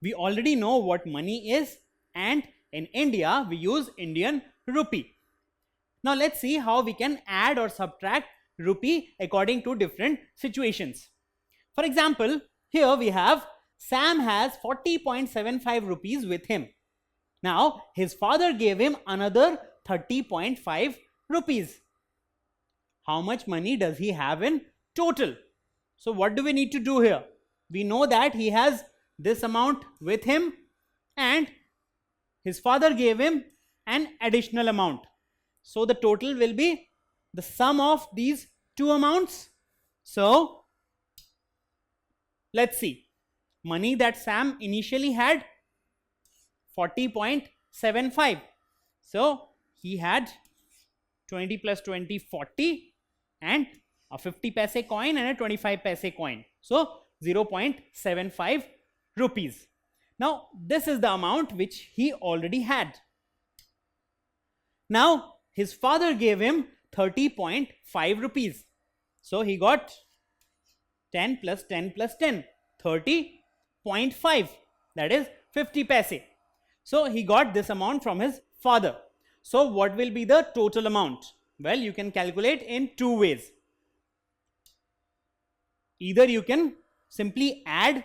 We already know what money is, and in India we use Indian rupee. Now let's see how we can add or subtract rupee according to different situations. For example, here we have Sam has 40.75 rupees with him. Now his father gave him another 30.5 rupees. How much money does he have in total? So what do we need to do here? We know that he has this amount with him and his father gave him an additional amount. So the total will be the sum of these two amounts. So let's see. Money that Sam initially had 40.75. So he had 20 plus 20, 40, and a 50 paise coin and a 25 paise coin. So 0.75 rupees. Now this is the amount which he already had. Now his father gave him 30.5 rupees. So he got 10 plus 10 plus 10, 30.5, that is 50 paise. So he got this amount from his father. So what will be the total amount? Well, you can calculate in two ways. Either you can simply add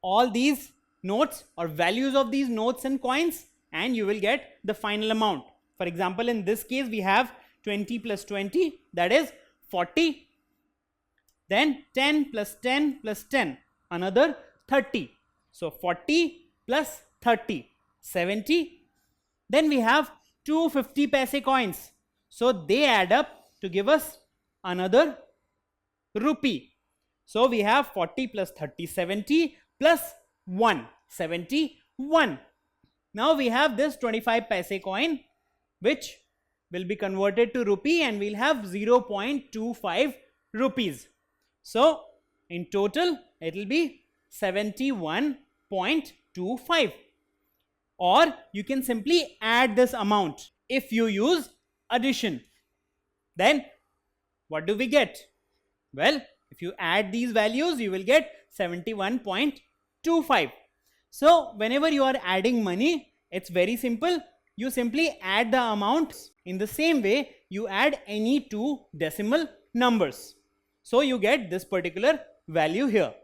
all these notes or values of these notes and coins and you will get the final amount. For example, in this case we have 20 plus 20, that is 40. Then 10 plus 10 plus 10, another 30. So 40 plus 30, 70. Then we have 250 paise coins. So they add up to give us another rupee. So we have 40 plus 30, 70 plus 1, 71. Now we have this 25 paise coin which will be converted to rupee and we'll have 0.25 rupees. So in total it will be 71.25. Or you can simply add this amount. If you use addition, then what do we get? Well, if you add these values, you will get 71.25. So whenever you are adding money, it's very simple. You simply add the amounts in the same way you add any two decimal numbers. So you get this particular value here.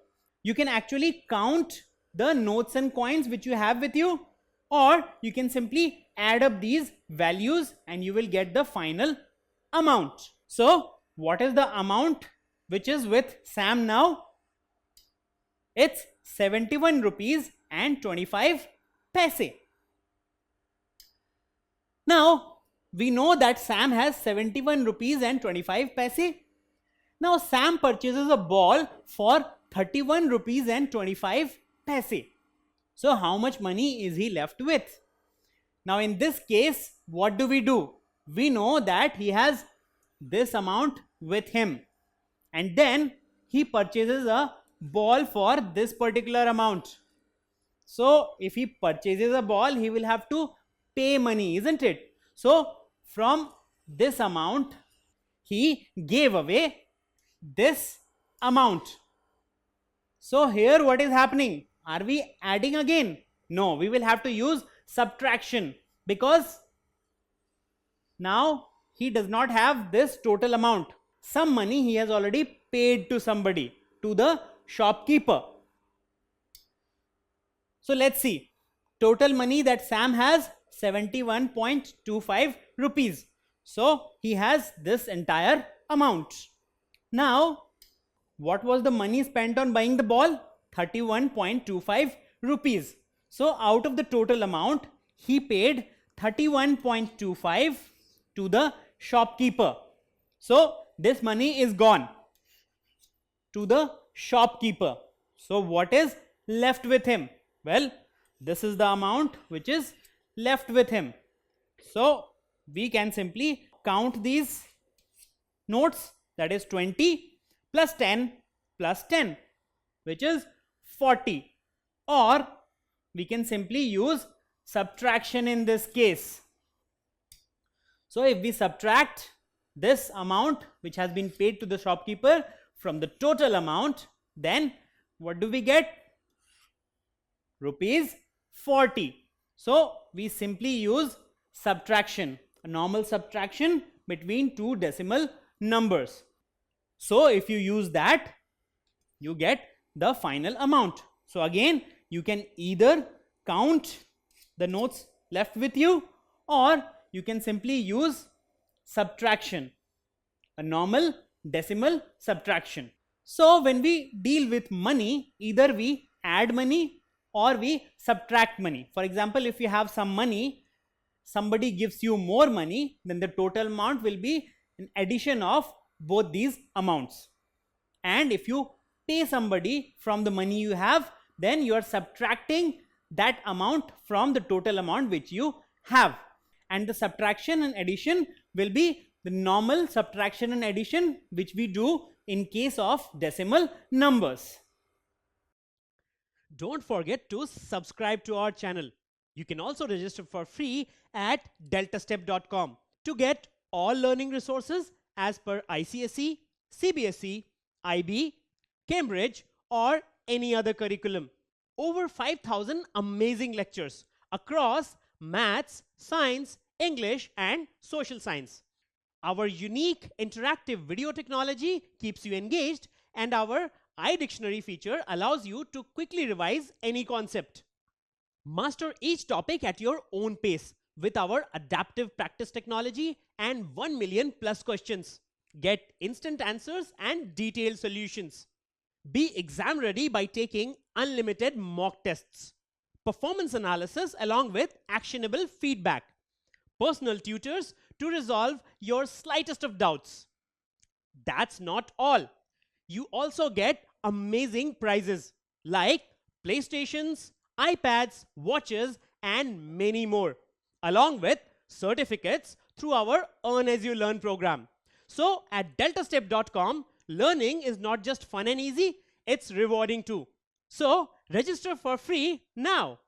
You can actually count the notes and coins which you have with you, or you can simply add up these values and you will get the final amount. So what is the amount which is with Sam now? It's 71 rupees and 25 paise. Now we know that Sam has 71 rupees and 25 paise. Now Sam purchases a ball for 31 rupees and 25 paise. So how much money is he left with? Now in this case, what do? We know that he has this amount with him and then he purchases a ball for this particular amount. So if he purchases a ball, he will have to pay money, isn't it? So from this amount, he gave away this amount. So here what is happening? Are we adding again? No, we will have to use subtraction because now he does not have this total amount. Some money he has already paid to somebody, to the shopkeeper. So let's see. Total money that Sam has 71.25 rupees. So he has this entire amount. Now, what was the money spent on buying the ball? 31.25 rupees. So out of the total amount, he paid 31.25 to the shopkeeper. So this money is gone to the shopkeeper. So what is left with him? Well, this is the amount which is left with him. So we can simply count these notes, that is 20 plus 10 plus 10, which is 40, or we can simply use subtraction in this case. So if we subtract this amount which has been paid to the shopkeeper from the total amount, then what do we get? rupees 40. So we simply use subtraction, a normal subtraction between two decimal numbers. So if you use that, you get the final amount. So again, you can either count the notes left with you, or you can simply use subtraction, a normal decimal subtraction. So when we deal with money, either we add money or we subtract money. For example, if you have some money, somebody gives you more money, then the total amount will be an addition of both these amounts. And if you pay somebody from the money you have, then you are subtracting that amount from the total amount which you have. And the subtraction and addition will be the normal subtraction and addition which we do in case of decimal numbers. Don't forget to subscribe to our channel. You can also register for free at deltastep.com to get all learning resources as per ICSE, CBSE, IB, Cambridge, or any other curriculum. Over 5,000 amazing lectures across maths, science, English, and social science. Our unique interactive video technology keeps you engaged, and our iDictionary feature allows you to quickly revise any concept. Master each topic at your own pace with our adaptive practice technology and 1 million plus questions. Get instant answers and detailed solutions. Be exam ready by taking unlimited mock tests, performance analysis along with actionable feedback, personal tutors to resolve your slightest of doubts. That's not all. You also get amazing prizes like PlayStations, iPads, watches, and many more, along with certificates through our Earn As You Learn program. So at deltastep.com, learning is not just fun and easy, it's rewarding too. So register for free now.